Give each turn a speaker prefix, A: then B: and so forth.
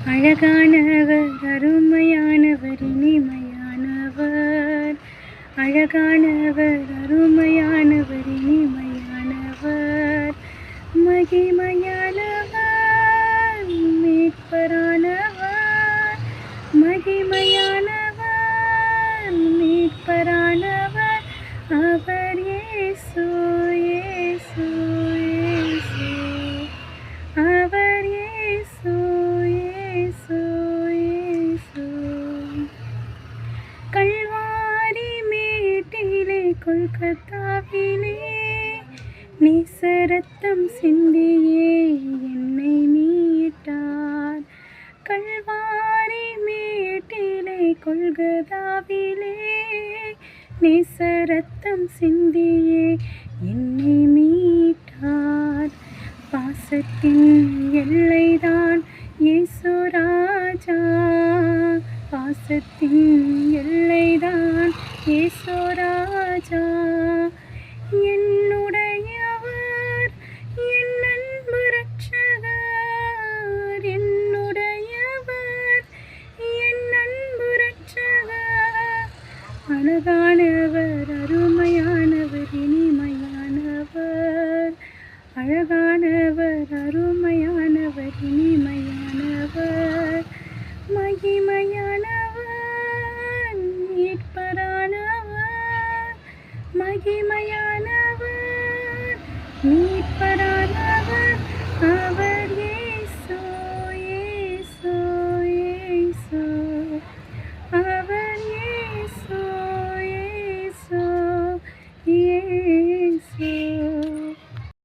A: அழகானவர், அருமையானவர், இனிமையானவர். அழகானவர், அருமையானவர், இனிமையானவர். மகிமையானவர், மீட்பரானவர். மகிமையானவர், மீட்பரானவர். அவர் இயேசு, இயேசு, இயேசு. அவர் இயேசு, இயேசு, இயேசு. கல்வாரி மேட்டிலே கொல்கத்தாவிலே நேசரத்தம் சிந்தியே என்னை மீட்டார். கல்வாரி மேட்டிலே கொல்கத்தாவிலே நேசரத்தம் சிந்தியே என்னை மீட்டார். பாசத்தின் எல்லைதான் இயேசு ராஜா, பாசத்தின்